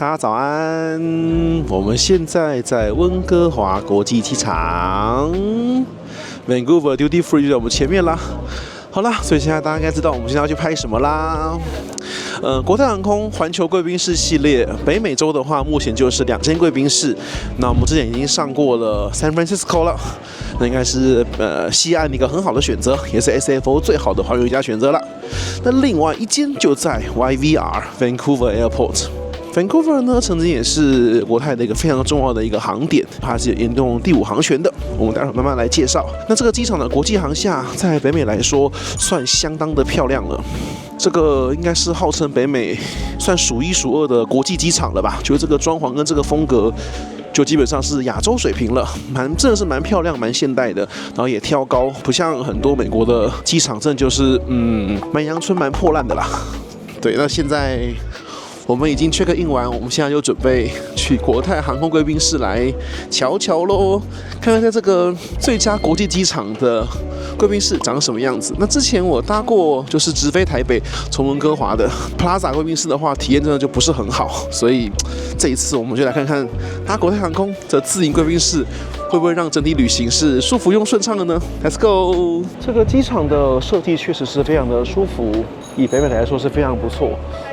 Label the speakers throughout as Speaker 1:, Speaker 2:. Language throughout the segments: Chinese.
Speaker 1: 大家早安！我們現在在溫哥華國際機場 ，Vancouver Duty Free 就在我們前面啦。好啦，所以現在大家應該知道我們現在要去拍什麼啦。國泰航空環球貴賓室系列，北美洲的話，目前就是2間貴賓室。那我們之前已經上過了 San Francisco 了，那應該是西岸一個很好的選擇，也是 SFO 最好的環遊家選擇了。那另外一間就在 YVR Vancouver Airport。Vancouver 呢，曾经也是國泰的一個非常重要的一個航點，它是沿用第5航權的。我們待會兒慢慢來介紹。那這個機場的國際航廈，在北美來說算相當的漂亮了。這個應該是號稱北美算數1數2的國際機場了吧？就是這個裝潢跟這個風格，就基本上是亞洲水平了，真的是蠻漂亮、蠻現代的，然後也挑高，不像很多美國的機场，真的就是蠻陽春、蠻破爛的啦。對，那現在我們已經 check in 完，我們現在就準備去國泰航空貴賓室來瞧瞧咯，看看在這個最佳國際機場的貴賓室長什麼樣子。那之前我搭過就是直飛台北從溫哥華的 Plaza 貴賓室的話，體驗真的就不是很好，所以這一次我們就來看看搭國泰航空的自營貴賓室會不會讓整體旅行是舒服又順暢的呢 ？Let's go！ 這個機場的設計確實是非常的舒服，以北美來說是非常不錯。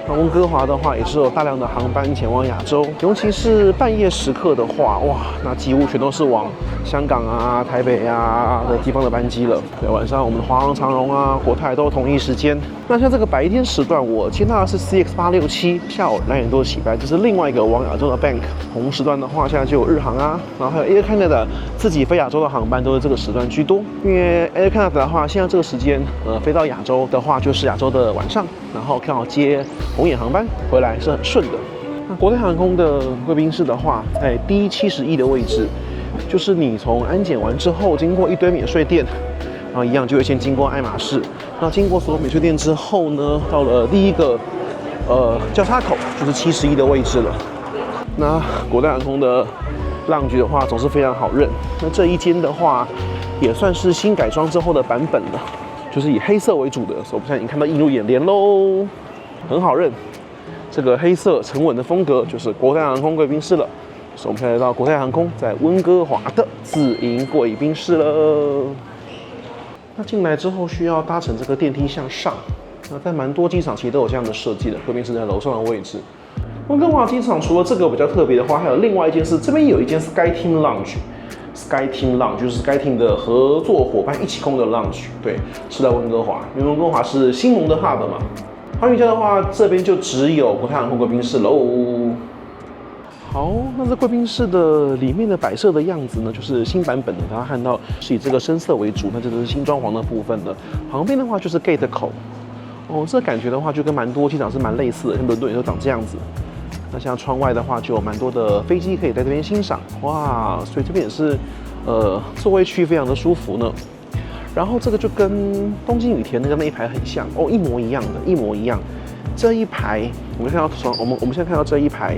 Speaker 1: 那溫哥華的話也是有大量的航班前往亞洲，尤其是半夜時刻的話，哇，那幾乎全都是往香港啊、台北啊的地方的班機了。对，晚上我们的華航、長榮啊、國泰都同一時間。那像這個白天時段，我接納的是 CX867，下午2點多起班，這是另外一個往亞洲的 Bank。同時段的話，現在就有日航啊，然後還有 Air Canada 自己飛亞洲的航班都是這個時段居多。因為 Air Canada 的話，現在這個時間，飛到亞洲的話就是亞洲的晚上，然後剛好接紅眼航班回來是很順的。那國泰航空的貴賓室的話，在第71的位置，就是你從安檢完之後，經過一堆免稅店，然後一樣就會先經過愛馬仕，那經過所有免稅店之後呢，到了第一個交叉口，就是71的位置了。那國泰航空的lounge的話，總是非常好認。那這一間的話，也算是新改裝之後的版本了，就是以黑色為主的，所以我們现在已經看到映入眼簾嘍，很好認。這個黑色沉穩的風格就是國泰航空貴賓室了。所以我們現在來到國泰航空在溫哥華的自營貴賓室了。那進來之後需要搭乘這個電梯向上。那在蠻多機場其實都有這樣的設計的，貴賓室在樓上的位置。溫哥華機場除了這個比較特別的話，還有另外一件是這邊有一間 SkyTeam Lounge。SkyTeam Lounge 就是 SkyTeam 的合作夥伴一起空的 Lounge， 對，是在溫哥華，因為溫哥華是新龍的 Hub 嘛。環宇家的話，這邊就只有國泰航空貴賓室嘍。好，那這貴賓室的裡面的擺設的樣子呢，就是新版本的，大家看到是以這個深色為主，那這就是新裝潢的部分了。旁邊的話就是 gate 口，哦，這感覺的話就跟蠻多機場是蠻類似的，像倫敦也都長這樣子。那像窗外的話，就有蠻多的飛機可以在這邊欣賞，哇，所以這邊也是座位區非常的舒服呢。然後這個就跟東京羽田那一排很像哦，一模一樣的，一模一樣。這一排我们看到我们现在看到這一排，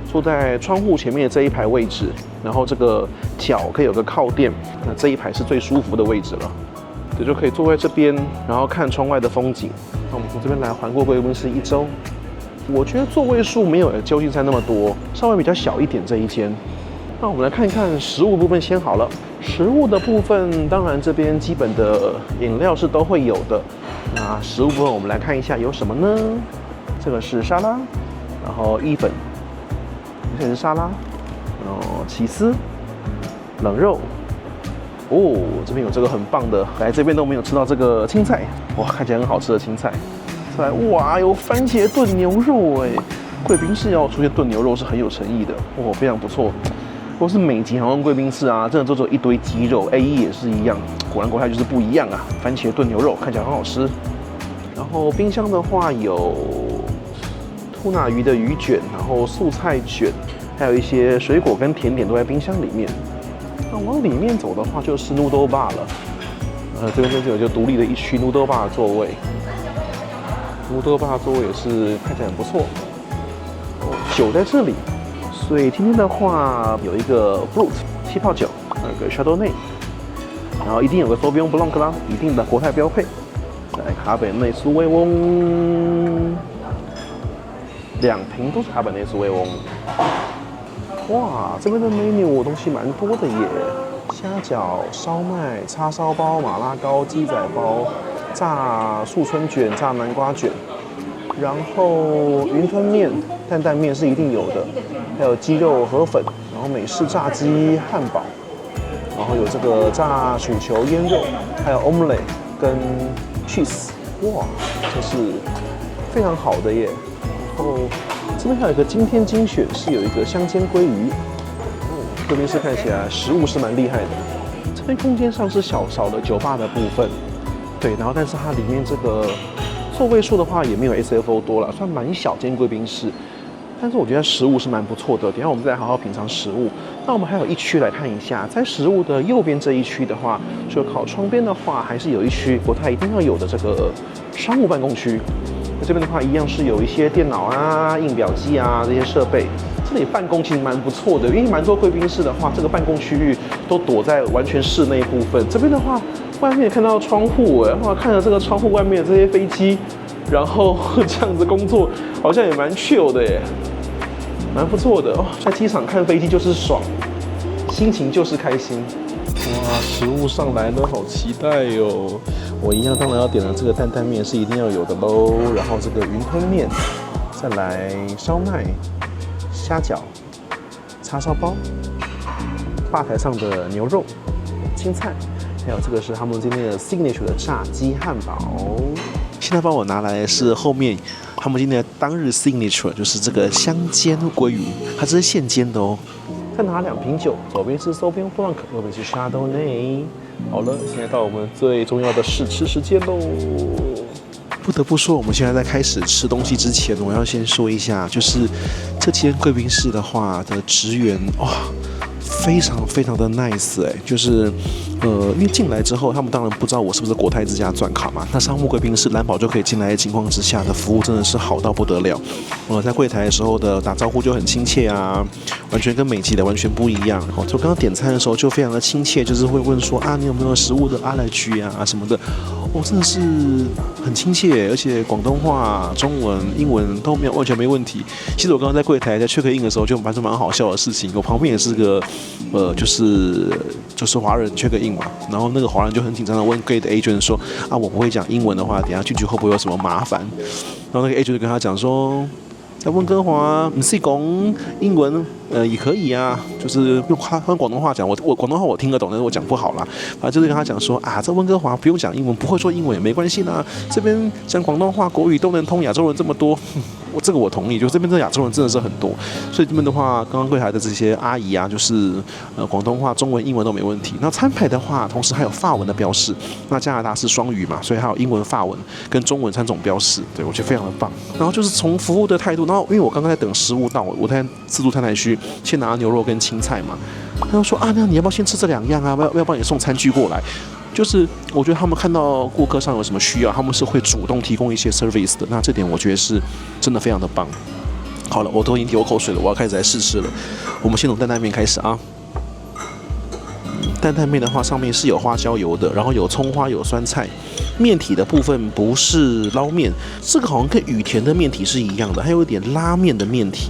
Speaker 1: 坐在窗戶前面的這一排位置，然後這個腳可以有個靠墊，那這一排是最舒服的位置了。對，就可以坐在這邊，然後看窗外的風景。那我們從這邊來環過貴賓室一周，我覺得座位數沒有舊金山那麼多，稍微比較小一點這一間。那我們來看一看食物部分先好了。食物的部分，當然這邊基本的飲料是都會有的。那食物部分，我們來看一下有什麼呢？這個是沙拉，然後意粉，這是沙拉，然後起司，冷肉。哦，這邊有這個很棒的，來這邊都沒有吃到這個青菜，哇，看起來很好吃的青菜。再來，哇，有番茄燉牛肉哎，貴賓室要出現燉牛肉是很有誠意的，哇，非常不錯。或是美籍航空貴賓室啊，真的都有一堆雞肉 ，AE 也是一樣，果然國泰就是不一樣啊！番茄燉牛肉看起來很好吃。然後冰箱的話有吐納魚的魚卷，然後素菜卷，還有一些水果跟甜點都在冰箱裡面。那往裡面走的話就是 Noodle Bar 了，這邊就有就獨立的一區 Noodle Bar 的座位。Noodle Bar 座位也是看起来很不錯。酒在這裡。所以今天的話有一個 Brut 氣泡酒，還有個 Chardonnay， 然後一定有個 Sauvignon Blanc 啦，一定的國泰標配。來卡本內蘇維翁， 2瓶都是卡本內蘇維翁。哇，這邊的 menu 東西蠻多的耶，蝦餃、燒麥、叉燒包、馬拉糕、雞仔包、炸素春卷、炸南瓜卷，然後雲吞麵、担擔麵是一定有的，還有雞肉河粉，然後美式炸雞漢堡，然後有這個炸薯球醃肉，還有 omelette 跟 cheese， 哇，這是非常好的耶。然後這邊還有一個今天精選，是有一個香煎鮭魚。這邊是看起來食物是蠻厲害的。這邊空間上是少了酒吧的部分，對，然後但是它裡面這個座位數的話也沒有 SFO 多了，算蠻小間貴賓室。但是我覺得食物是蠻不錯的，等一下我們再好好品嘗食物。那我們還有一區來看一下，在食物的右邊這一區的話，就靠窗邊的話，還是有一區國泰一定要有的這個商務辦公區。那這邊的話，一樣是有一些電腦啊、印表機啊這些設備。這裡辦公其實蠻不錯的，因為蠻多貴賓室的話，這個辦公區域都躲在完全室內部分。這邊的話，外面看到窗戶，然後看着這個窗戶外面的這些飛機，然後這樣子工作，好像也蠻 chill 的耶，蠻不錯的哦。在機場看飛機就是爽，心情就是開心。哇，食物上來了，好期待喲！我一樣當然要點了這個擔擔麵，是一定要有的嘍。然後這個雲吞麵，再來燒麥、蝦餃、叉燒包，吧台上的牛肉、青菜，還有這個是他們今天的 signature 的炸雞漢堡。現在幫我拿來的是後面他們今天的當日 signature， 就是這個香煎鮭魚，它這是現煎的哦。再拿2瓶酒，左邊是 Sauvignon Blanc， 右邊是 Chardonnay。好了，現在到我們最重要的試吃時間嘍。不得不說，我們現在在開始吃東西之前，我要先說一下，就是這間貴賓室的話的職員哇，非常的 nice 哎，就是因為進來之後，他們當然不知道我是不是國泰之家鑽卡嘛。那商務貴賓室藍寶就可以進來的情況之下的服務真的是好到不得了。在櫃檯的時候的打招呼就很親切啊，完全跟美籍的完全不一樣。就剛剛點餐的時候就非常的親切，就是會問說啊，你有沒有食物的allergy啊什麼的。真的是很親切，而且廣東話、中文、英文都沒有完全沒問題。其實我剛剛在櫃檯在 check in 的時候就發生蠻好笑的事情，我旁邊也是個就是華人 check in 嘛，然後那個華人就很緊張的問 gate agent 說啊，我不會講英文的話，等一下進去會不會有什麼麻煩？然後那個 agent 就跟他講說，在溫哥華不是講英文，也可以啊，就是用廣東話講，我廣東話我聽得懂，但是我講不好啦。反正就是跟他講說啊，在溫哥華不用講英文，不會說英文也沒關係啦，這邊講廣東話、國語都能通，亞洲人這麼多。這個我同意，就這邊的亞洲人真的是很多，所以這邊的話，剛剛櫃檯的這些阿姨啊，就是廣東話、中文、英文都沒問題。那餐牌的話，同時還有法文的標示。那加拿大是雙語嘛，所以還有英文、法文跟中文3種標示，對我覺得非常的棒。然後就是從服務的態度，然後因為我剛剛在等食物到，我在自助餐台區先拿牛肉跟青菜嘛，他就說啊，那你要不要先吃這2樣啊？要幫你送餐具過來。就是我覺得他們看到顧客上有什麼需要，他們是會主動提供一些 service 的。那這點我覺得是真的非常的棒。好了，我都已經流口水了，我要開始來試吃了。我們先從擔擔麵開始啊。擔擔麵的話，上面是有花椒油的，然後有蔥花，有酸菜。麵體的部分不是撈麵，這個好像跟羽田的麵體是一樣的，還有一點拉麵的麵體。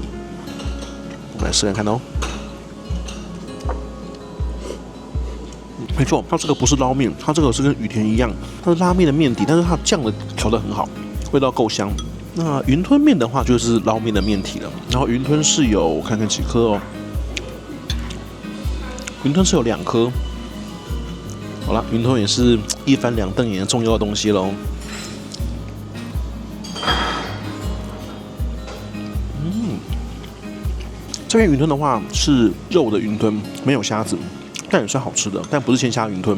Speaker 1: 我們來試看看哦。沒錯，它這個不是撈麵，它這個是跟羽田一樣，它是拉麵的麵底，但是它醬的調得很好，味道夠香。那雲吞麵的話就是撈麵的麵體了，然後雲吞是有我看看幾顆哦，雲吞是有2顆。好了，雲吞也是一翻2瞪眼的重要的東西嘍。這邊雲吞的話是肉的雲吞，沒有蝦子。但也算好吃的，但不是鮮蝦雲吞。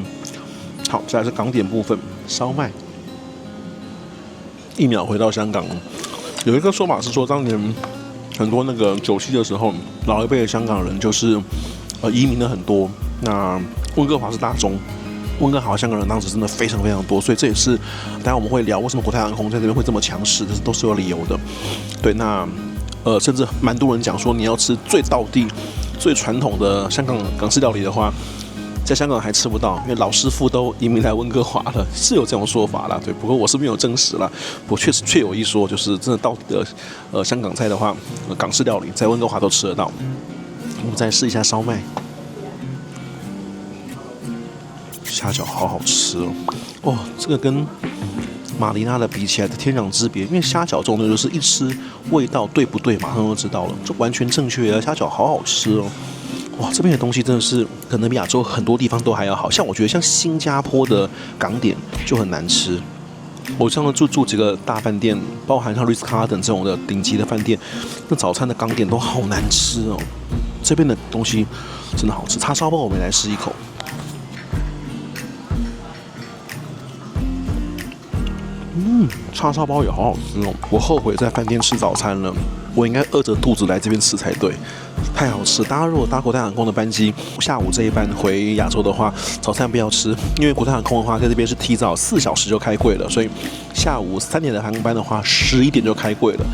Speaker 1: 好，再來是港點部分，燒麥。1秒回到香港了。有一個說法是說，當年很多那個97的時候，老一輩的香港人就是移民了很多。那溫哥華是大宗，溫哥華香港人當時真的非常多，所以這也是等下我们會聊為什麼國泰航空在這邊會這麼強勢，這都是有理由的。對，那甚至蠻多人講說，你要吃最道地、最傳統的香港港式料理的話，在香港還吃不到，因為老師傅都移民來溫哥華了，是有這種說法啦。對，不過我是沒有證實啦。不過確有一說，就是真的到底的香港菜的話，港式料理在溫哥華都吃得到。我們再試一下燒麥，蝦餃好好吃哦！哦，這個跟馬尼拉的比起來的天壤之別，因為蝦餃這種東西就是一吃味道對不對，馬上就知道了，這完全正確的蝦餃好好吃哦！哇，這邊的東西真的是可能比亞洲很多地方都還要好，像我覺得像新加坡的港點就很難吃。我上次住幾個大飯店，包含像 Ritz-Carlton 這種的頂級的飯店，那早餐的港點都好難吃哦。這邊的東西真的好吃，叉燒包我們來試一口。叉燒包也好好吃哦！我後悔在飯店吃早餐了，我應該餓着肚子來這邊吃才對，太好吃。大家如果搭國泰航空的班機，下午這一班回亞洲的話，早餐不要吃，因為國泰航空的話在這邊是提早4小時就開櫃了，所以下午3點的航班的話，11點就開櫃了。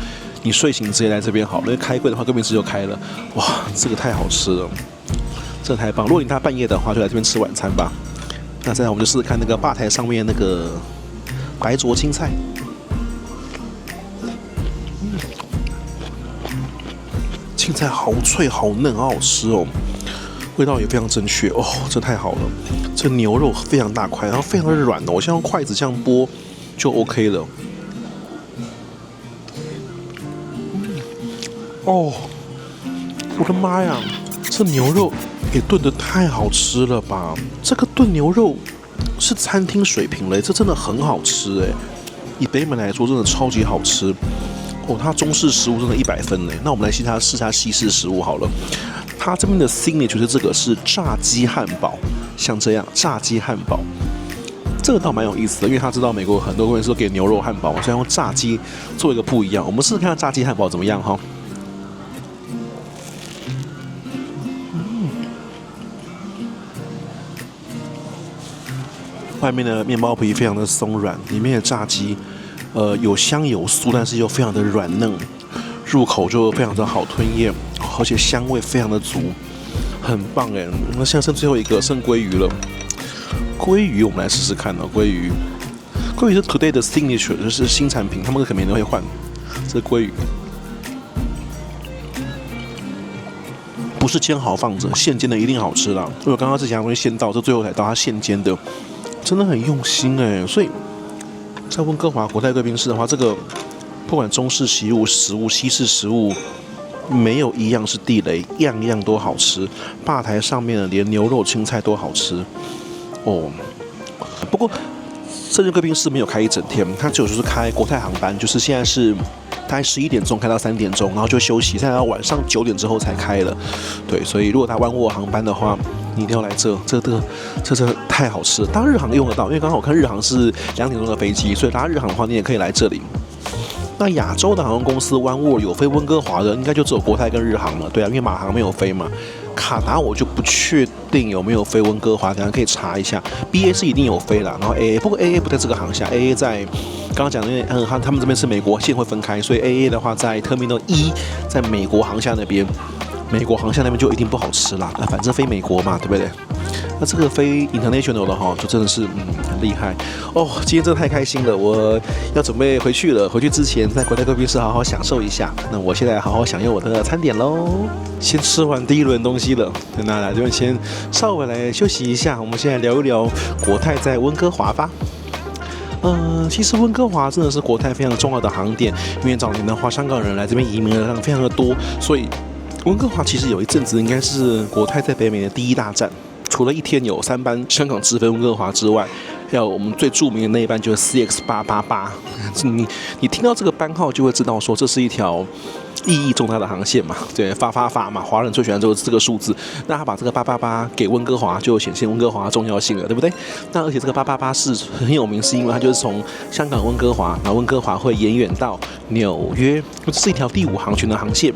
Speaker 1: 你睡醒直接來這邊好，因為開櫃的話，貴賓室就開了。哇，這個太好吃了，這個太棒！如果你搭半夜的話，就來這邊吃晚餐吧。那再來我們就試試看那個吧台上面那個白灼青菜。青菜好脆好嫩，好好吃哦，味道也非常正確哦，這太好了。這牛肉非常大塊，然後非常的軟哦，我現在用筷子這樣剝就 OK 了。哦，我的媽呀，這牛肉也燉得太好吃了吧！這個燉牛肉是餐廳水平嘞，這真的很好吃哎。以北美來說，真的超級好吃。哦，它中式食物真的100分嘞。那我們來試下西式食物好了。它這邊的 signature 這個是炸雞漢堡，像這樣炸雞漢堡，這個倒蠻有意思的，因為他知道美國很多人是給牛肉漢堡嘛，所以用炸雞做一個不一樣。我們試試看炸雞漢堡怎麼樣哈。外面的麵包皮非常的鬆軟，裡面的炸雞。有香有酥，但是又非常的軟嫩，入口就非常的好吞咽，而且香味非常的足，很棒哎！那現在剩最後一個，剩鮭魚了。鮭魚我們來試試看哦，鮭魚是 Today 的 signature， 就是新產品，他們可能每年都會換。這鮭魚不是煎好放着，現煎的一定好吃啦。因為我剛剛之前會先到，這最後才到，它現煎的，真的很用心哎，所以。在溫哥華國泰貴賓室的話，這個不管中式食物、西式食物，沒有一樣是地雷，樣樣都好吃。吧台上面的連牛肉、青菜都好吃哦。不過這間貴賓室沒有開一整天，它只有就是開國泰航班，就是現在是大概11點鐘開到3點鐘，然後就休息，現在要晚上9點之後才開了。對，所以如果搭灣沃航班的話，你一定要來這真的太好吃了。搭日航用得到，因為剛好我看日航是2點鐘的飛機，所以搭日航的話，你也可以來這裡。那亞洲的航空公司灣沃有飛溫哥華的，應該就只有國泰跟日航了。對啊，因為馬航沒有飛嘛。卡達我就不確定有沒有飛溫哥華，等下可以查一下。BA 是一定有飛啦，然後 AA 不過 AA 不在這個航廈 ，AA 在剛剛講的，因為他們這邊是美國線會分開，所以 AA 的話在 Terminal 1，在美國航廈那邊。美國航廈那邊就一定不好吃啦，反正飛美國嘛，對不對？那這個飛 international 的哈，就真的是很厲害哦。今天真的太開心了，我要準備回去了。回去之前在國泰貴賓室好好享受一下。那我現在好好享用我的餐點嘍。先吃完第一輪東西了，那來這邊先稍微來休息一下。我們現在聊一聊國泰在溫哥華吧。其實溫哥華真的是國泰非常重要的航點，因為早年的話，香港人來這邊移民的量非常的多，所以。溫哥華其實有一陣子應該是國泰在北美的第1大站，除了一天有3班香港直飛溫哥華之外，還有我們最著名的那一班就是 CX888。你聽到這個班號就會知道說這是一條意義重大的航線嘛，對，發嘛，華人最喜歡就是這個數字。那他把這個888給溫哥華，就顯現溫哥華的重要性了，對不對？那而且這個888是很有名，是因為它就是從香港溫哥華，然後溫哥華會延遠到紐約，這是一條第5航權的航線。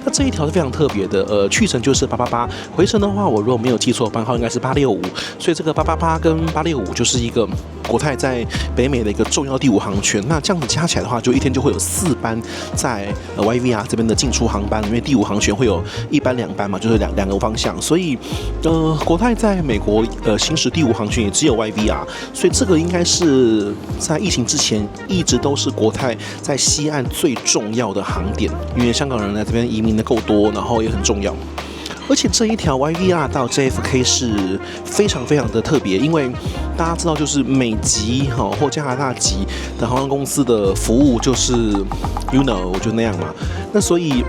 Speaker 1: 那這一條是非常特別的，去程就是888，回程的話我如果沒有記錯，班號應該是865，所以這個888跟865就是一個國泰在北美的一個重要第5航權。那這樣子加起來的話，就一天就會有4班在YVR 這邊的進出航班，因為第5航權會有1班2班嘛，就是兩個方向，所以國泰在美國行駛第5航權也只有 YVR， 所以這個應該是在疫情之前一直都是國泰在西岸最重要的航點，因為香港人來這邊移民的夠多，然後也很重要。而且這一條 YVR 到 JFK 是非常非常的特別，因為大家知道，就是美籍或加拿大籍的航空公司的服務就是 就那樣嘛。那所以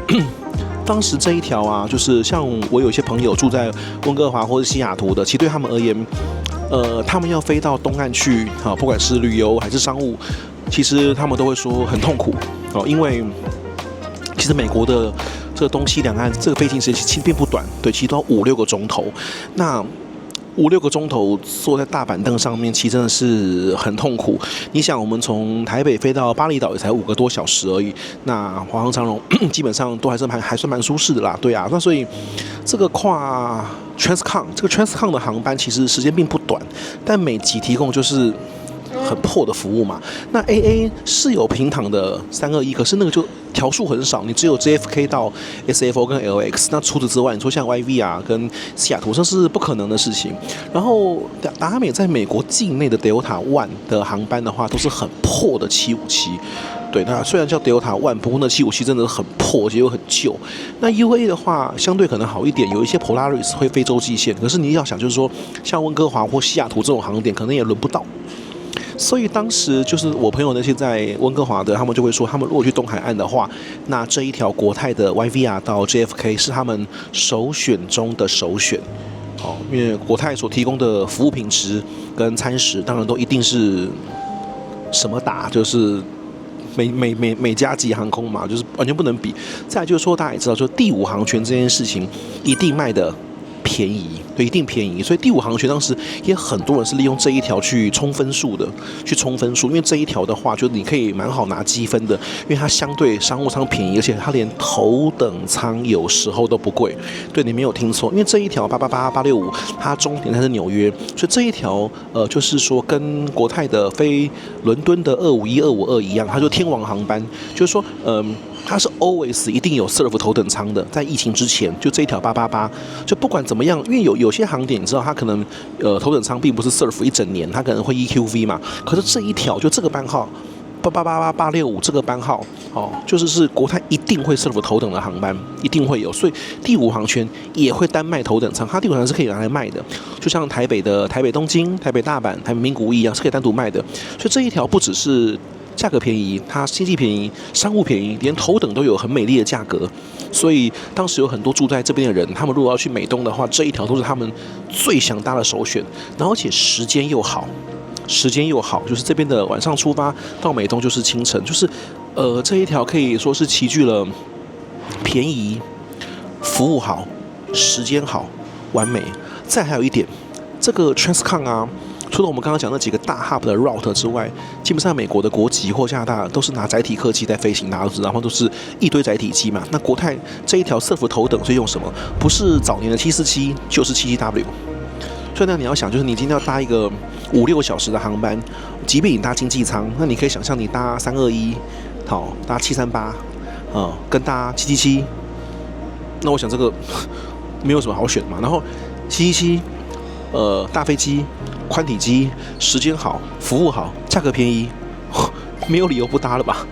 Speaker 1: 當時這一條啊，就是像我有一些朋友住在溫哥華或者西雅圖的，其實對他們而言，他們要飛到東岸去，不管是旅遊還是商務，其實他們都會說很痛苦哦，因為其實美國的這個東西兩岸這個飛行時間其實並不短，對，其實都要5-6個鐘頭。那5-6個鐘頭坐在大板凳上面，其實真的是很痛苦。你想，我們從台北飛到巴厘島也才5個多小時而已，那華航、長榮基本上都還算蠻舒適的啦，對啊。那所以這個跨 Transcon 的航班其實時間並不短，但美籍提供就是很破的服務嘛。那 AA 是有平躺的321，可是那個就條數很少，你只有 JFK 到 SFO 跟 LX。那除此之外，你說像 YVR 跟西雅圖，這是不可能的事情。然後達美在美國境內的 Delta One 的航班的話，都是很破的757。对，那雖然叫 Delta One， 不過那757真的很破，而且又很舊。那 UA 的話，相對可能好一點，有一些 Polaris 會飛洲際線，可是你要想，就是說像溫哥華或西雅圖這種航點，可能也輪不到。所以當時就是我朋友那些在溫哥華的，他們就會說，他們如果去東海岸的話，那這一條國泰的 YVR 到 JFK 是他們首選中的首選。哦，因為國泰所提供的服務品質跟餐食，當然都一定是什麼打，就是美加級航空嘛，就是完全不能比。再來就是說，大家也知道，就第5航權這件事情一定賣的便宜，對，一定便宜。所以第5航權當時也很多人是利用這一條去衝分數的，因為這一條的話，就是你可以蠻好拿積分的，因為它相對商務艙便宜，而且它連頭等艙有時候都不貴。對，你沒有聽錯，因為這一條888、865，它終點它是紐約，所以這一條就是說跟國泰的飛倫敦的251、252一樣，它就天王航班，就是說它是 always 一定有 serve 頭等艙的，在疫情之前，就這一條888，就不管怎麼樣，因為有些航點你知道，它可能頭等艙並不是 serve 一整年，它可能會 EQV 嘛。可是這一條就這個班號888、865這個班號哦，就是國泰一定會 serve 頭等的航班，一定會有，所以第5航權也會單賣頭等艙，它第5航權是可以拿來賣的，就像台北東京、台北大阪、台北名古屋一樣，是可以單獨賣的。所以這一條不只是價格便宜，它經濟便宜，商務便宜，連頭等都有很美麗的價格。所以當時有很多住在這邊的人，他們如果要去美東的話，這一條都是他們最想搭的首選。然後而且時間又好，就是這邊的晚上出發到美東就是清晨，就是這一條可以說是齊聚了便宜、服務好、時間好、完美。再還有一點，這個 Transcon 啊，除了我們剛剛講那幾個大 hub 的 route 之外，基本上美國的國籍或加拿大都是拿載體客機在飛行，大家都知道，然後都是一堆載體機嘛。那國泰這一條 serve 頭等是用什麼？不是早年的747，就是 77W。所以呢，你要想，就是你今天要搭一個5-6個小時的航班，即便你搭經濟艙，那你可以想象你搭321，好，搭738，跟搭777，那我想這個沒有什麼好選嘛。然後777，大飛機。寬體機，時間好，服務好，價格便宜，沒有理由不搭了吧？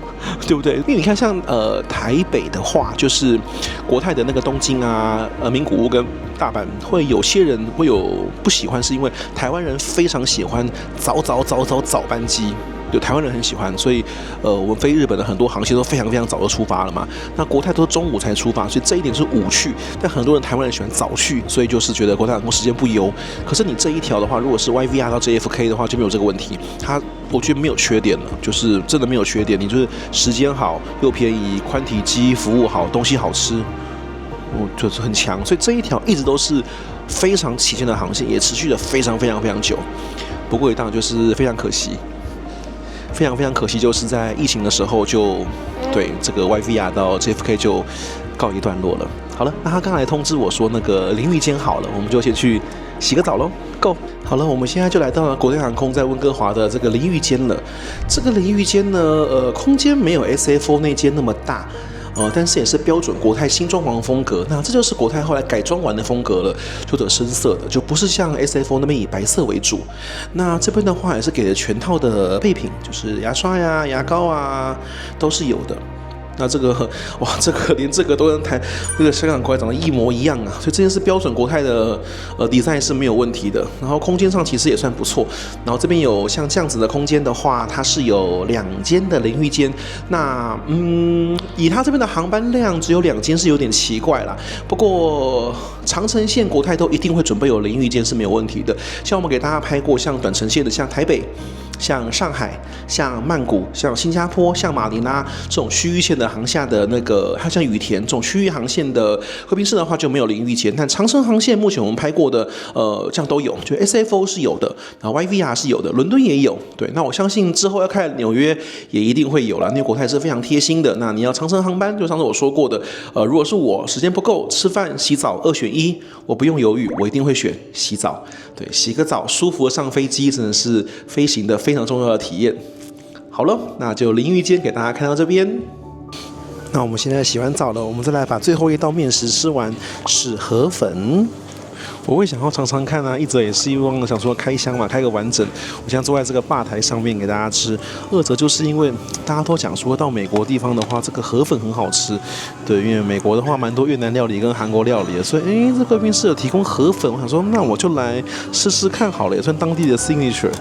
Speaker 1: 對不對？因為你看像台北的話，就是國泰的那個東京啊、名古屋跟大阪，會有些人會有不喜歡，是因為台灣人非常喜歡早班機。有台灣人很喜歡，所以我們飛日本的很多航線都非常非常早就出發了嘛。那國泰都是中午才出發，所以這一點是午去。但很多人台灣人喜歡早去，所以就是覺得國泰航空時間不優。可是你這一條的話，如果是 YVR 到 JFK 的話，就沒有這個問題。它我覺得沒有缺點了，就是真的沒有缺點。你就是時間好又便宜，寬體機服務好，東西好吃，就是很強。所以這一條一直都是非常旗艦的航線，也持續了非常非常非常久。不過也當然就是非常可惜。非常可惜，就是在疫情的時候就对這個 YVR 到 JFK 就告一段落了。好了，那他剛才通知我說那個淋浴間好了，我們就先去洗個澡嘍。Go！ 好了，我們現在就來到了國泰航空在溫哥華的這個淋浴間了。這個淋浴間呢，空間沒有 SFO 那間那麼大。但是也是標準國泰新裝潢風格，那這就是國泰後來改裝完的風格了，就得深色的，就不是像 SFO 那邊以白色為主。那這邊的話也是給了全套的備品，就是牙刷呀、牙膏啊，都是有的。那這個哇，連這個都跟那個香港國泰長得一模一樣啊，所以這件是標準國泰的design 是沒有問題的。然後空間上其實也算不錯。然後這邊有像這樣子的空間的話，它是有2間的淋浴間。那以它這邊的航班量只有2間是有點奇怪啦。不過長程線國泰都一定會準備有淋浴間是沒有問題的。像我們給大家拍過像短程線的，像台北、像上海、像曼谷、像新加坡、像馬尼拉這種区域線的航廈的那個，還有像羽田這種區域航線的貴賓室的話就沒有淋浴間，但長程航線目前我們拍過的，這樣都有，就 SFO 是有的，然後 YVR 是有的，倫敦也有，對，那我相信之後要開紐約也一定會有啦，因為國泰是非常貼心的。那你要長程航班，就上次我說過的，如果是我時間不夠，吃飯洗澡2選1，我不用猶豫，我一定會選洗澡。對，洗個澡，舒服的上飛機，真的是飛行的非常重要的體驗。好了，那就淋浴間給大家看到這邊。那我們現在洗完澡了，我們再來把最後一道面食吃完，是河粉。我會想要嘗嘗看啊，一則也是希望想說開箱嘛，開個完整。我現在坐在這個吧台上面給大家吃，二則就是因為大家都講說到美國地方的話，這個河粉很好吃。對，因為美國的話蠻多越南料理跟韓國料理的，所以這貴賓室有提供河粉，我想說那我就來試試看好了，也算當地的 signature。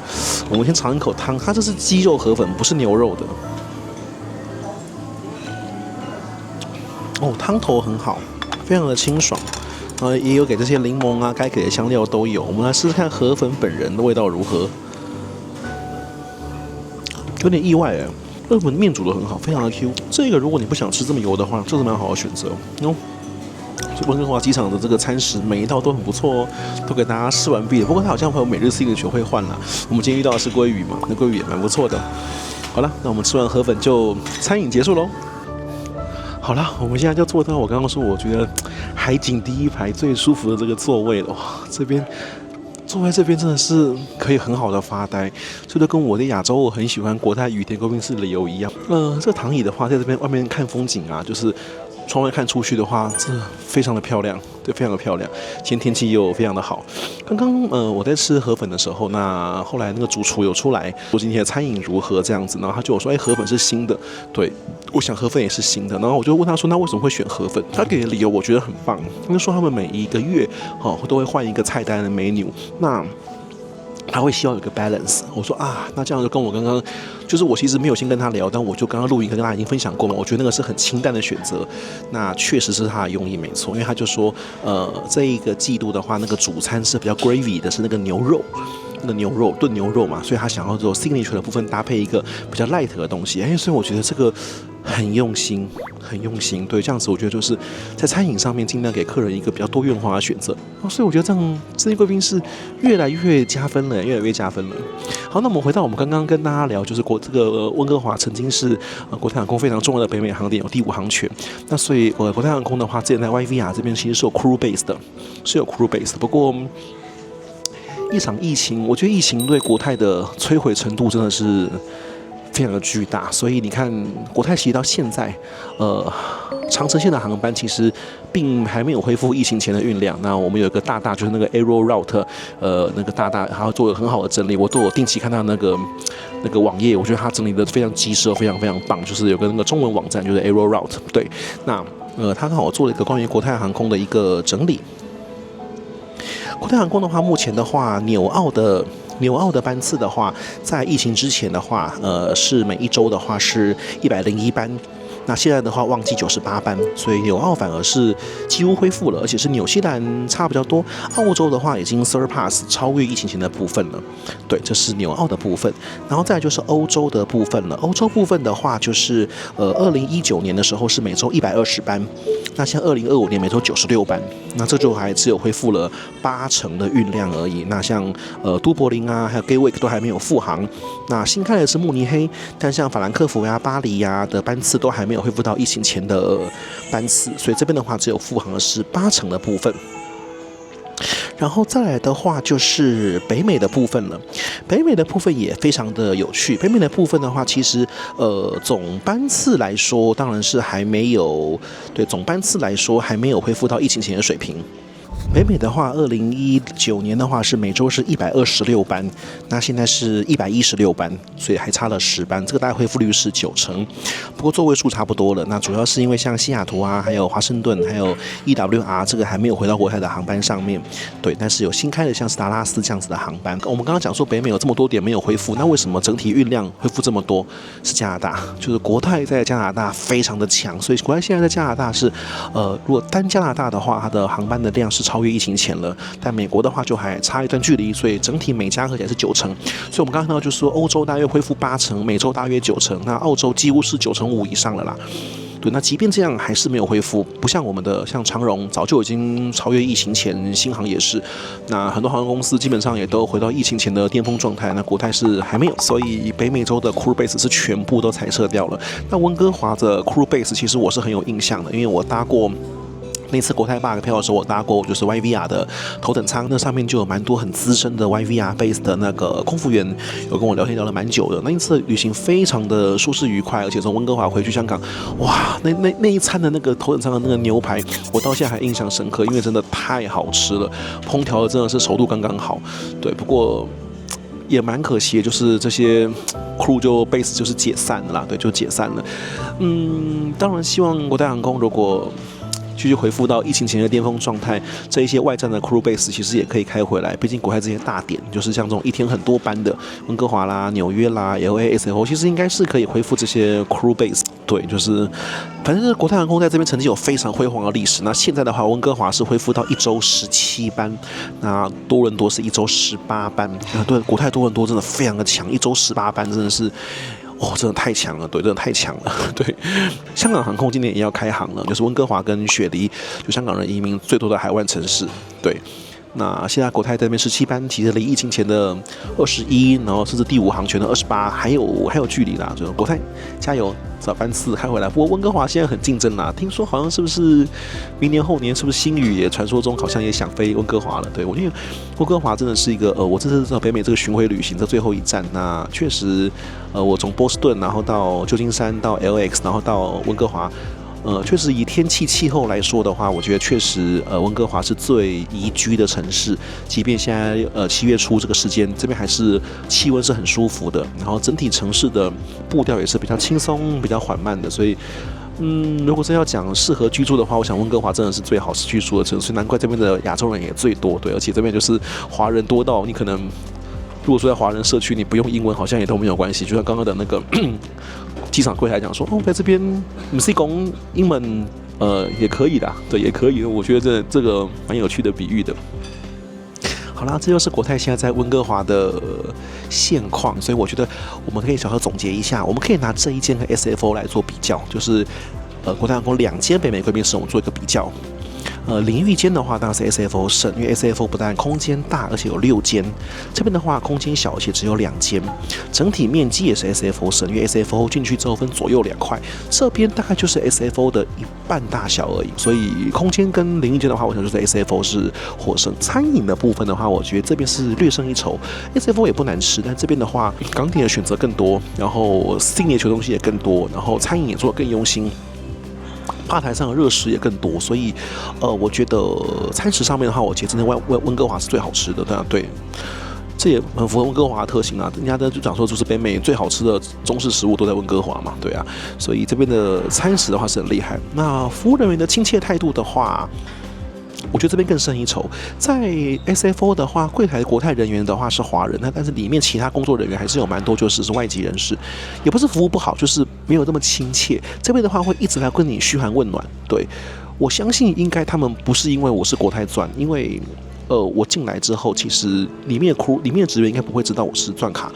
Speaker 1: 我們先嘗一口湯，它這是雞肉河粉，不是牛肉的。哦，湯頭很好，非常的清爽，也有給這些檸檬啊，該給的香料都有。我們來試試看河粉本人的味道如何。有點意外哎，河粉面煮得很好，非常的 Q。這個如果你不想吃這麼油的話，這是蠻好的選擇哦。溫哥華機場的這個餐食每一道都很不錯哦，都給大家試完畢了。不過它好像會有每日signature會換啦。我們今天遇到的是鮭魚嘛，那鮭魚也蠻不錯的。好了，那我們吃完河粉就餐飲結束嘍。好了，我們現在就坐到我剛剛說我覺得海景第一排最舒服的這個座位了。哇，這邊坐在這邊真的是可以很好的發呆，這就跟我的亞洲我很喜歡國泰羽田貴賓室的理由一樣。這個躺椅的話，在這邊外面看風景啊，就是窗外看出去的話，這非常的漂亮，对，非常的漂亮。今天天氣又非常的好。刚刚我在吃河粉的時候，那後來那個主廚有出來說今天的餐飲如何這樣子，然後他就有說，河粉是新的，對，我想河粉也是新的，然後我就問他說，那為什麼會選河粉？他給的理由我覺得很棒，他說他們每一個月都會換一個菜單的 menu， 那他會希望有個 balance。我說啊，那這樣就跟我剛剛就是我其實沒有先跟他聊，但我就剛剛錄音跟大家已經分享過了。我覺得那個是很清淡的選擇，那確實是他的用意沒錯，因為他就說這一個季度的話，那個主餐是比較 gravy 的，是那個牛肉。那個牛肉燉牛肉嘛，所以他想要做 signature 的部分搭配一個比較 light 的東西，所以我覺得這個很用心，很用心。對，這樣子我覺得就是在餐飲上面盡量給客人一個比較多元化的選擇，所以我覺得這樣這貴賓室越來越加分了，越來越加分了。好，那我們回到我們剛剛跟大家聊，就是這個溫哥華曾經是國泰航空非常重要的北美航點，有第5航權。那所以國泰航空的話，之前在 YVR 這邊其實是有 crew base 的，是有 crew base 的。不過一場疫情，我覺得疫情對國泰的摧毀程度真的是非常的巨大，所以你看國泰其實到現在，長程線的航班其實並還沒有恢復疫情前的運量。那我們有一個大大就是那個 Aero Route，那個大大他做了很好的整理，我都有定期看到那個網頁，我覺得他整理的非常及時，非常非常棒。就是有個那個中文網站，就是 Aero Route， 对，那他剛好做了一個關於國泰航空的一個整理。國泰航空的話，目前的話，紐澳的班次的話，在疫情之前的話，是每一周的話是101班，那現在的話旺季98班，所以紐澳反而是幾乎恢復了，而且是紐西蘭差比較多，澳洲的話已經 surpass 超越疫情前的部分了。對，這是紐澳的部分，然後再來就是歐洲的部分了。歐洲部分的話，就是2019年的時候是每周120班，那像2025年每周96班，那這就還只有恢復了80%的運量而已。那像都柏林啊，還有 Gatwick 都還沒有復航。那新開的是慕尼黑，但像法蘭克福呀、巴黎呀的班次都還沒有恢復到疫情前的班次，所以這邊的話只有復航的是80%的部分。然後再來的話就是北美的部分了，北美的部分也非常的有趣。北美的部分的話，其實總班次來說，當然是還沒有，對，總班次來說還沒有恢復到疫情前的水平。北美的話，2019年的話是每周是126班，那現在是116班，所以還差了10班，這個大概恢復率是90%，不過座位數差不多了。那主要是因為像西雅圖啊，還有華盛頓，還有 EWR 這個還沒有回到國泰的航班上面，對，但是有新開的像是達拉斯這樣子的航班。我們剛剛講說北美有這麼多點沒有恢復，那為什麼整體運量恢復這麼多？是加拿大，就是國泰在加拿大非常的強，所以國泰現在在加拿大是，如果單加拿大的話，它的航班的量是超越疫情前了，但美國的話就還差一段距離，所以整體美加合起來是90%。所以我們剛剛看到就是說，歐洲大約恢復80%，美洲大約90%，那澳洲幾乎是95%以上了啦。對，那即便這樣還是沒有恢復，不像我們的像長榮早就已經超越疫情前，新航也是，那很多航空公司基本上也都回到疫情前的巔峰狀態，那國泰是還沒有，所以北美洲的 crew base 是全部都裁撤掉了。那溫哥華的 crew base 其實我是很有印象的，因為我搭過。那次國泰 bug 票的時候，我搭過就是 YVR 的頭等艙，那上面就有蠻多很資深的 YVR base 的那個空服員，有跟我聊天聊了蠻久的。那一次旅行非常的舒適愉快，而且從溫哥華回去香港，哇，那一餐的那個頭等艙的那個牛排，我到現在還印象深刻，因為真的太好吃了，烹調的真的是熟度剛剛好。对，不過也蠻可惜的，就是這些 crew 就 base 就是解散了啦，对，就解散了。當然希望國泰航空如果繼續恢復到疫情前的巔峰狀態，這一些外站的 crew base 其實也可以開回來。畢竟國泰這些大點，就是像這種一天很多班的溫哥華啦、紐約啦、LA、SFO， 其實應該是可以恢復這些 crew base。對，就是反正是國泰航空在這邊曾經有非常輝煌的歷史。那現在的話，溫哥華是恢復到1周17班，那多倫多是1周18班。對，國泰多倫多真的非常的強，1周18班真的是。哦，真的太強了，對，真的太強了，對。香港航空今年也要開航了，就是溫哥華跟雪梨，就香港人移民最多的海灣城市，对。那現在國泰這邊17班，其實離疫情前的21，然後甚至第5航權的28，還有距離啦。就是國泰加油，找班次開回來。不過溫哥華現在很競爭啦，聽說好像是不是明年後年是不是星宇也傳說中好像也想飛溫哥華了？對，我覺得溫哥華真的是一個我這次到北美這個巡迴旅行的最後一站。那確實我從波士頓然後到舊金山到 LX， 然後到溫哥華。確實以天氣氣候來說的話，我覺得確實溫哥華是最宜居的城市。即便現在7月初這個時間，這邊還是氣溫是很舒服的，然後整體城市的步調也是比較輕鬆、比較緩慢的。所以，如果真要講適合居住的話，我想溫哥華真的是最好居住的城市。所以難怪這邊的亞洲人也最多，對，而且這邊就是華人多到你可能如果說在華人社區，你不用英文好像也都沒有關係。就像剛剛的那個。機場櫃台講說，在這邊不是講英文，也可以的，對，也可以。我覺得這個蠻有趣的比喻的。好啦，這就是國泰現在在溫哥華的現況，所以我覺得我們可以小小總結一下，我們可以拿這一間和 SFO 來做比較，就是國泰航空2間北美貴賓室，我們做一個比較。領域間的話，當然是 SFO 勝，因為 SFO 不但空間大，而且有6間。這邊的話，空間小，而且只有2間。整體面積也是 SFO 勝，因為 SFO 進去之後分左右2塊，這邊大概就是 SFO 的一半大小而已。所以空間跟領域間的話，我想就是 SFO 是獲勝。餐飲的部分的話，我覺得這邊是略勝一籌。SFO 也不難吃，但這邊的話，港點的選擇更多，然後signature的東西也更多，然後餐飲也做得更用心。吧台上的熱食也更多，所以，我覺得餐食上面的話，我覺得真的溫哥華是最好吃的，對，這也很符合溫哥華的特性啊。人家就講說，就是北美最好吃的中式食物都在溫哥華嘛，對啊，所以這邊的餐食的話是很厲害。那服務人員的親切態度的話，我覺得這邊更勝一籌。在 SFO 的話，櫃台國泰人員的話是華人，但是裡面其他工作人員還是有蠻多就是外籍人士，也不是服務不好，就是沒有那麼親切。這邊的話會一直來跟你噓寒問暖。對，我相信應該他們不是因為我是國泰鑽，因為我進來之後，其實裡面的職員應該不會知道我是鑽卡。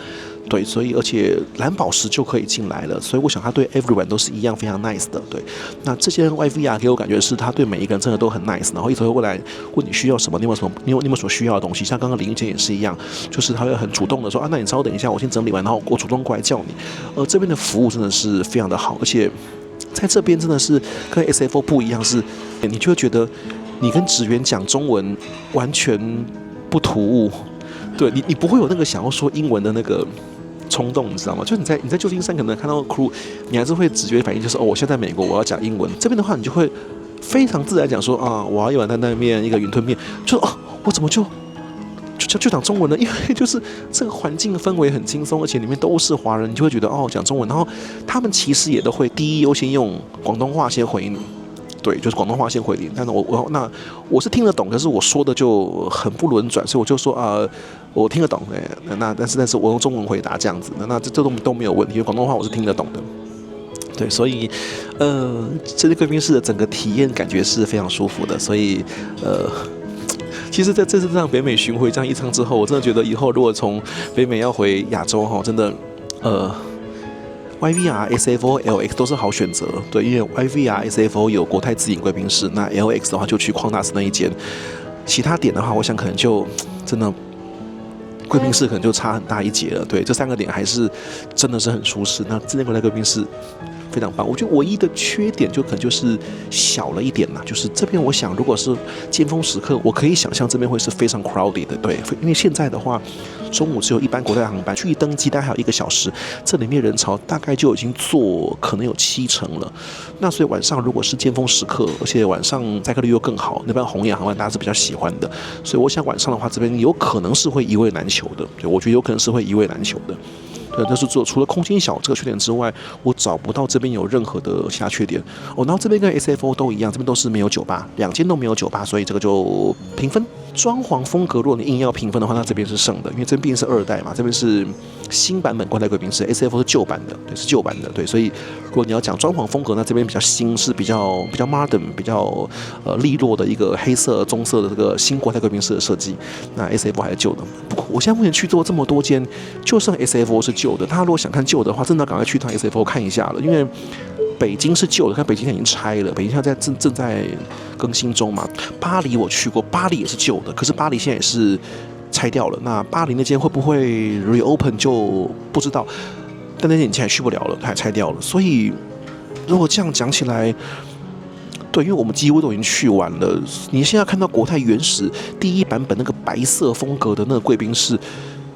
Speaker 1: 對，所以而且藍寶石就可以進來了，所以我想他對 everyone 都是一樣非常 nice 的。对，那這些 YVR 給我感覺是他對每一個人真的都很 nice， 然後一直會過來問你需要什麼，你有什麼，你有所需要的東西。像剛剛林玉姐也是一樣，就是他會很主動的說啊，那你稍等一下，我先整理完，然後我主動過來叫你。這邊的服務真的是非常的好，而且在這邊真的是跟 SFO 不一樣，是你就會覺得你跟職員講中文完全不突兀，對你不會有那個想要說英文的那個衝動，你知道嗎？就你在舊金山可能看到 crew， 你還是會直覺反應就是我現在美國我要講英文。這邊的話，你就會非常自然講說啊，我要一碗擔擔麵，一個雲吞麵，就我怎麼就講中文了？因為就是這個環境氛圍很輕鬆，而且裡面都是華人，你就會覺得講中文。然後他們其實也都會第一優先用廣東話先回你。對，就是廣東話先回你，但是我是聽得懂，可是我說的就很不輪轉，所以我就說我聽得懂，但是我用中文回答這樣子，那這都沒有問題，因為廣東話我是聽得懂的。對，所以這些貴賓室的整個體驗感覺是非常舒服的，所以其實在這次這趟北美巡迴這樣一趟之後，我真的覺得以後如果從北美要回亞洲真的YVR、SFO、LX 都是好選擇，對，因為 YVR、SFO 有國泰自營貴賓室，那 LX 的話就去礦大斯那一間，其他點的話，我想可能就真的貴賓室可能就差很大一截了，對，這3個點還是真的是很舒適，那這間國泰貴賓室非常棒。我覺得唯一的缺點就可能就是小了一點啦，就是這邊我想如果是尖峰時刻，我可以想象這邊會是非常 crowded 的，对，因為現在的話中午只有一班國泰航班，去登機大概還有1個小時，這裡面人潮大概就已經坐可能有70%了。那所以晚上如果是尖峰時刻，而且晚上載客率又更好，那班紅眼航班大家是比較喜歡的，所以我想晚上的話，這邊有可能是會一位難求的，对，我覺得有可能是会一位难求的。对，但是除了空間小這個缺點之外，我找不到這邊有任何的其他缺點。然後這邊跟 SFO 都一樣，這邊都是沒有酒吧，2間都沒有酒吧，所以這個就評分。裝潢風格，如果你硬要評分的話，那這邊是勝的，因為這邊畢竟是2代嘛，這邊是新版本國泰貴賓室 ，SFO 是舊版的，對，是舊版的，对，所以如果你要講裝潢風格，那這邊比較新，是比較 modern， 比較利落的一個黑色、棕色的這個新國泰貴賓室的設計。那 SFO 還是舊的，不過我現在目前去做這麼多間，就剩 SFO 是舊的。大家如果想看舊的話，真的趕快去趟 SFO 看一下了，因為北京是舊的，看北京已經拆了，北京現在正在更新中嘛。巴黎我去过，巴黎也是舊的，可是巴黎现在也是拆掉了。那巴黎那間會不會 reopen 就不知道，但那間以前還去不了了，它還拆掉了。所以如果這樣講起來，對，因為我們幾乎都已經去完了。你現在看到國泰原始第1版本那個白色風格的那個貴賓室，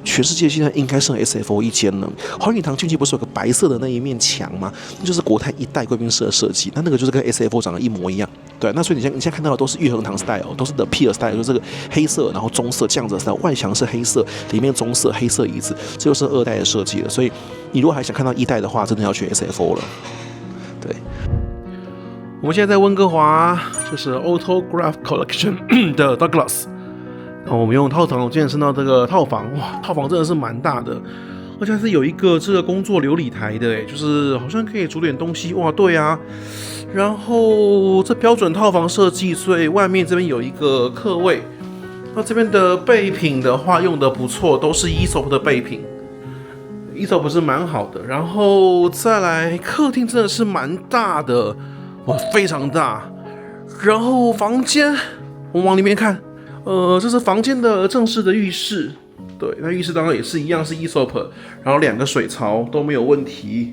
Speaker 1: 全世界現在應該剩 SFO 1間了。華禮堂進去不是有個白色的那一面牆嗎？那就是國泰1代貴賓室的設計，那個就是跟 SFO 長得一模一樣。對，那所以你現在看到的都是玉衡堂 style， 都是 The Pier style， 就是這個黑色，然後棕色這樣子的 style， 外牆是黑色，裡面棕色黑色椅子，這就是2代的設計了。所以你如果還想看到1代的話，真的要去 SFO 了。對，我們現在在溫哥華，就是 Autograph Collection 的 Douglas。然後我們用套房，我今天升到這個套房，哇，套房真的是蠻大的，而且還是有一個這個工作流理台的，就是好像可以煮點東西，哇，對啊。然後這標準套房設計，所以外面這邊有一個客位。那這邊的備品的話用的不錯，都是 Aesop 的備品，Aesop是蠻好的。然後再來客廳真的是蠻大的，哇，非常大。然後房間，我们往裡面看。這是房間的正式的浴室，對，那浴室當然也是一樣是 Aesop， 然後2個水槽都沒有問題，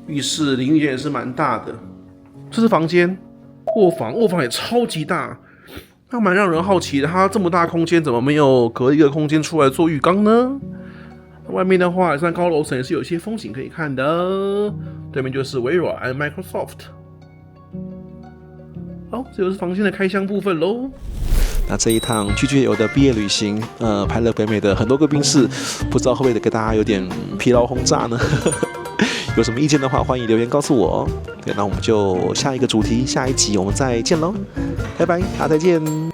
Speaker 1: 浴室淋浴間也是蠻大的。這是房間，臥房也超級大，那蠻讓人好奇的，它這麼大空間怎麼沒有隔一個空間出來做浴缸呢？外面的話，像高樓層也是有一些風景可以看的，對面就是微軟 Microsoft。好，這就是房間的開箱部分嘍。那這一趟GGL的畢業旅行，拍了北美的很多貴賓室，不知道會不會給大家有點疲勞轟炸呢？有什麼意見的話，歡迎留言告訴我。對，那我們就下一個主題，下一集我們再見嘍，拜拜，大家再見。